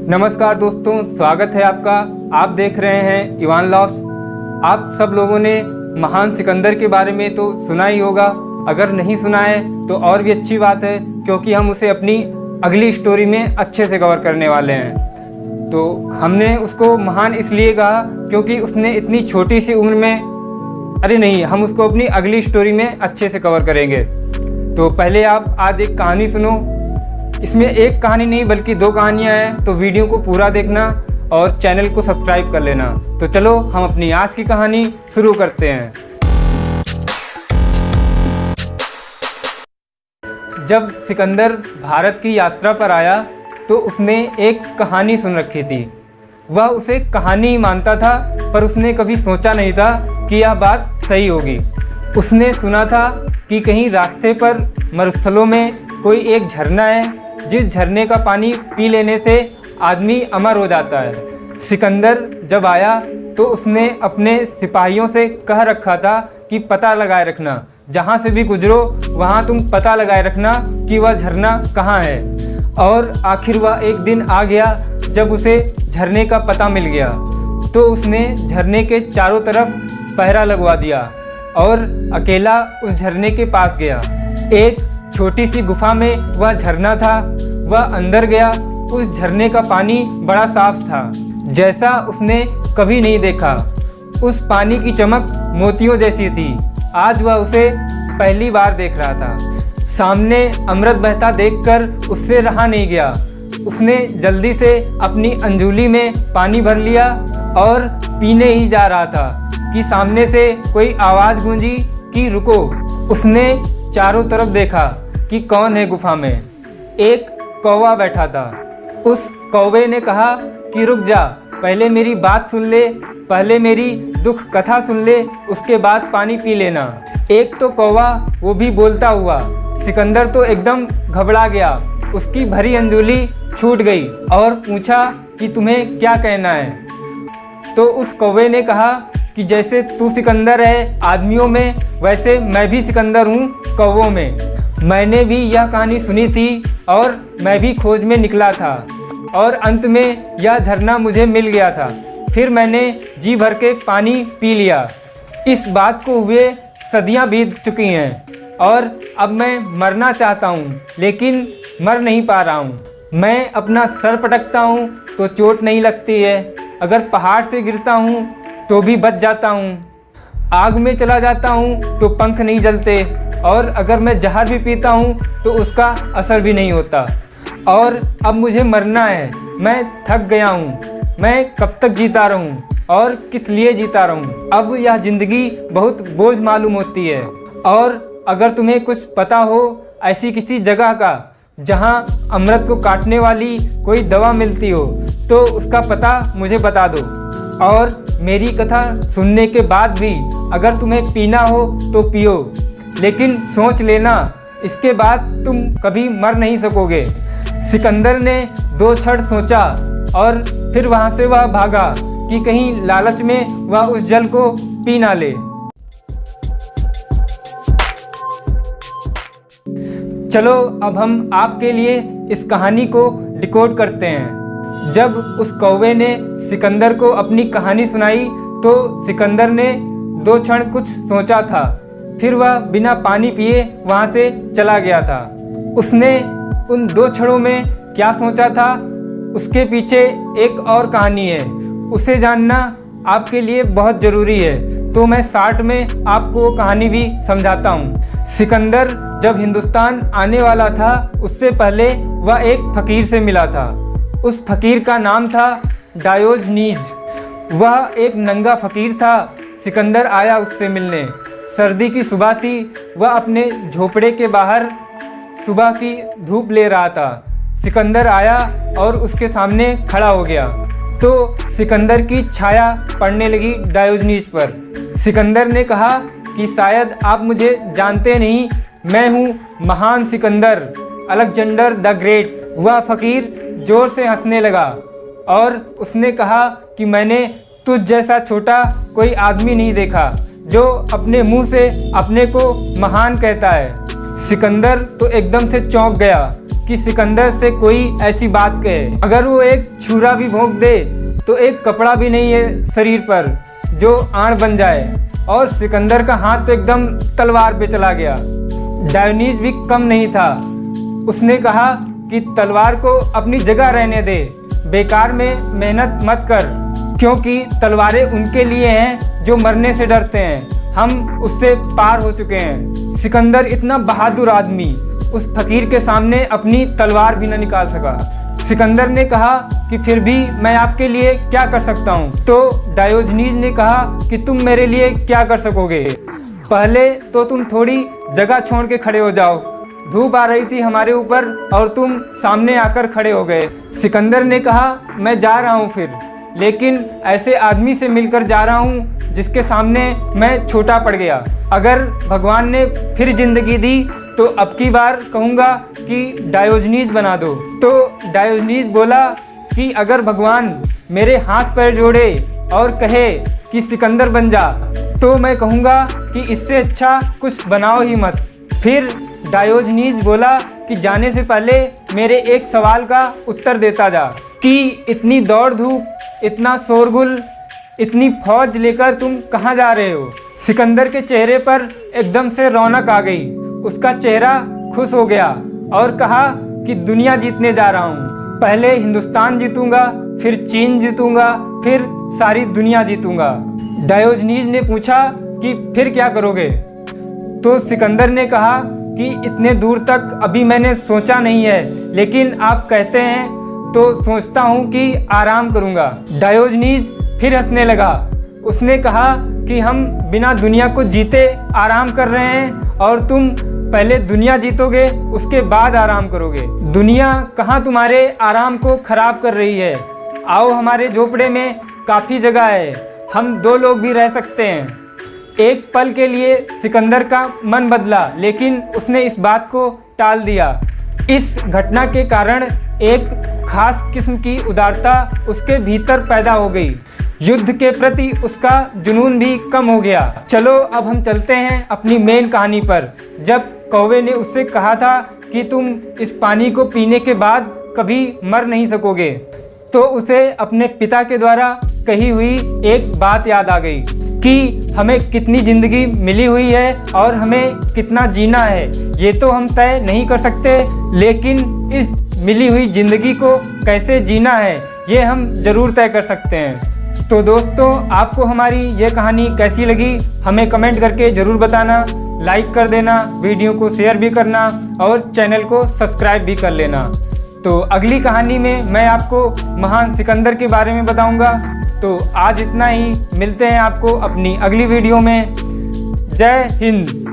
नमस्कार दोस्तों, स्वागत है आपका। आप देख रहे हैं इवान लॉस। आप सब लोगों ने महान सिकंदर के बारे में तो सुना ही होगा। अगर नहीं सुना है तो और भी अच्छी बात है, क्योंकि हम उसे अपनी अगली स्टोरी में अच्छे से कवर करने वाले हैं। तो हमने उसको महान इसलिए कहा क्योंकि उसने इतनी छोटी सी उम्र में, हम उसको अपनी अगली स्टोरी में अच्छे से कवर करेंगे। तो पहले आप आज एक कहानी सुनो। इसमें एक कहानी नहीं बल्कि दो कहानियां हैं, तो वीडियो को पूरा देखना और चैनल को सब्सक्राइब कर लेना। तो चलो हम अपनी आज की कहानी शुरू करते हैं। जब सिकंदर भारत की यात्रा पर आया तो उसने एक कहानी सुन रखी थी। वह उसे कहानी ही मानता था, पर उसने कभी सोचा नहीं था कि यह बात सही होगी। उसने सुना था कि कहीं रास्ते पर मरुस्थलों में कोई एक झरना है, जिस झरने का पानी पी लेने से आदमी अमर हो जाता है। सिकंदर जब आया तो उसने अपने सिपाहियों से कह रखा था कि पता लगाए रखना, जहाँ से भी गुजरो वहाँ तुम पता लगाए रखना कि वह झरना कहाँ है। और आखिर वह एक दिन आ गया जब उसे झरने का पता मिल गया। तो उसने झरने के चारों तरफ पहरा लगवा दिया और अकेला उस झरने के पास गया। एक छोटी सी गुफा में वह झरना था। वह अंदर गया। उस झरने का पानी बड़ा साफ था, जैसा उसने कभी नहीं देखा। उस पानी की चमक मोतियों जैसी थी। आज वह उसे पहली बार देख रहा था। सामने अमृत बहता देखकर उससे रहा नहीं गया। उसने जल्दी से अपनी अंजुली में पानी भर लिया और पीने ही जा रहा था कि सामने से कोई आवाज़ गूंजी कि रुको। उसने चारों तरफ देखा कि कौन है गुफा में। एक कौवा बैठा था। उस कौवे ने कहा कि रुक जा, पहले मेरी बात सुन ले, पहले मेरी दुख कथा सुन ले, उसके बाद पानी पी लेना। एक तो कौवा, वो भी बोलता हुआ। सिकंदर तो एकदम घबरा गया। उसकी भरी अंजुली छूट गई और पूछा कि तुम्हें क्या कहना है। तो उस कौवे ने कहा कि जैसे तू सिकंदर है आदमियों में, वैसे मैं भी सिकंदर हूँ कौवों में। मैंने भी यह कहानी सुनी थी और मैं भी खोज में निकला था और अंत में यह झरना मुझे मिल गया था। फिर मैंने जी भर के पानी पी लिया। इस बात को हुए सदियां बीत चुकी हैं और अब मैं मरना चाहता हूँ, लेकिन मर नहीं पा रहा हूँ। मैं अपना सर पटकता हूँ तो चोट नहीं लगती है, अगर पहाड़ से गिरता हूँ तो भी बच जाता हूँ, आग में चला जाता हूँ तो पंख नहीं जलते, और अगर मैं जहर भी पीता हूँ तो उसका असर भी नहीं होता। और अब मुझे मरना है। मैं थक गया हूँ। मैं कब तक जीता रहूँ और किस लिए जीता रहूँ। अब यह ज़िंदगी बहुत बोझ मालूम होती है। और अगर तुम्हें कुछ पता हो ऐसी किसी जगह का जहाँ अमृत को काटने वाली कोई दवा मिलती हो, तो उसका पता मुझे बता दो। और मेरी कथा सुनने के बाद भी अगर तुम्हें पीना हो तो पियो, लेकिन सोच लेना, इसके बाद तुम कभी मर नहीं सकोगे। सिकंदर ने 2 क्षण सोचा और फिर वहाँ से वह भागा कि कहीं लालच में वह उस जल को पी ना ले। चलो अब हम आपके लिए इस कहानी को डिकोड करते हैं। जब उस कौवे ने सिकंदर को अपनी कहानी सुनाई तो सिकंदर ने 2 क्षण कुछ सोचा था, फिर वह बिना पानी पिए वहाँ से चला गया था। उसने उन 2 क्षणों में क्या सोचा था, उसके पीछे एक और कहानी है। उसे जानना आपके लिए बहुत ज़रूरी है, तो मैं शॉर्ट में आपको वो कहानी भी समझाता हूँ। सिकंदर जब हिंदुस्तान आने वाला था, उससे पहले वह एक फ़कीर से मिला था। उस फ़कीर का नाम था डायोजनीज। वह एक नंगा फ़कीर था। सिकंदर आया उससे मिलने। सर्दी की सुबह थी। वह अपने झोपड़े के बाहर सुबह की धूप ले रहा था। सिकंदर आया और उसके सामने खड़ा हो गया तो सिकंदर की छाया पड़ने लगी डायोजनीज पर। सिकंदर ने कहा कि शायद आप मुझे जानते नहीं, मैं हूँ महान सिकंदर, अलेक्जेंडर द ग्रेट। वह फ़कीर ज़ोर से हंसने लगा और उसने कहा कि मैंने तुझ जैसा छोटा कोई आदमी नहीं देखा जो अपने मुंह से अपने को महान कहता है। सिकंदर तो एकदम से चौंक गया। कि सिकंदर से कोई ऐसी बात कहे। अगर वो एक छुरा भी भोंक दे तो एक कपड़ा भी नहीं है शरीर पर जो आड़ बन जाए। और सिकंदर का हाथ तो एकदम तलवार पे चला गया। डायोनीज भी कम नहीं था। उसने कहा कि तलवार को अपनी जगह रहने दे, बेकार में मेहनत मत कर, क्योंकि तलवारें उनके लिए हैं जो मरने से डरते हैं। हम उससे पार हो चुके हैं। सिकंदर इतना बहादुर आदमी उस फकीर के सामने अपनी तलवार भी न निकाल सका। सिकंदर ने कहा कि फिर भी मैं आपके लिए क्या कर सकता हूँ। तो डायोजनीज ने कहा कि तुम मेरे लिए क्या कर सकोगे, पहले तो तुम थोड़ी जगह छोड़ के खड़े हो जाओ। धूप आ रही थी हमारे ऊपर और तुम सामने आकर खड़े हो गए। सिकंदर ने कहा मैं जा रहा हूँ फिर, लेकिन ऐसे आदमी से मिलकर जा रहा हूँ जिसके सामने मैं छोटा पड़ गया। अगर भगवान ने फिर जिंदगी दी तो अब की बार कहूँगा कि डायोजनीज बना दो। तो डायोजनीज बोला कि अगर भगवान मेरे हाथ पैर जोड़े और कहे कि सिकंदर बन जा, तो मैं कहूँगा कि इससे अच्छा कुछ बनाओ ही मत। फिर डायोजनीज बोला कि जाने से पहले मेरे एक सवाल का उत्तर देता जा कि इतनी दौड़ धूप, इतना शोरगुल, इतनी फौज लेकर तुम कहाँ जा रहे हो। सिकंदर के चेहरे पर एकदम से रौनक आ गई। उसका चेहरा खुश हो गया और कहा कि दुनिया जीतने जा रहा हूँ। पहले हिंदुस्तान जीतूंगा, फिर चीन जीतूंगा, फिर सारी दुनिया जीतूंगा। डायोजनीज ने पूछा कि फिर क्या करोगे। तो सिकंदर ने कहा कि इतने दूर तक अभी मैंने सोचा नहीं है, लेकिन आप कहते हैं तो सोचता हूँ कि आराम करूँगा। डायोजनीज फिर हंसने लगा। उसने कहा कि हम बिना दुनिया को जीते आराम कर रहे हैं और तुम पहले दुनिया जीतोगे, उसके बाद आराम करोगे। दुनिया कहाँ तुम्हारे आराम को खराब कर रही है। आओ हमारे झोपड़े में काफ़ी जगह है, हम 2 लोग भी रह सकते हैं। एक पल के लिए सिकंदर का मन बदला, लेकिन उसने इस बात को टाल दिया। इस घटना के कारण एक खास किस्म की उदारता उसके भीतर पैदा हो गई। युद्ध के प्रति उसका जुनून भी कम हो गया। चलो अब हम चलते हैं अपनी मेन कहानी पर। जब कौवे ने उससे कहा था कि तुम इस पानी को पीने के बाद कभी मर नहीं सकोगे, तो उसे अपने पिता के द्वारा कही हुई एक बात याद आ गई कि हमें कितनी ज़िंदगी मिली हुई है और हमें कितना जीना है ये तो हम तय नहीं कर सकते, लेकिन इस मिली हुई ज़िंदगी को कैसे जीना है ये हम ज़रूर तय कर सकते हैं। तो दोस्तों, आपको हमारी ये कहानी कैसी लगी हमें कमेंट करके ज़रूर बताना। लाइक कर देना, वीडियो को शेयर भी करना और चैनल को सब्सक्राइब भी कर लेना। तो अगली कहानी में मैं आपको महान सिकंदर के बारे में बताऊंगा। तो आज इतना ही, मिलते हैं आपको अपनी अगली वीडियो में। जय हिंद।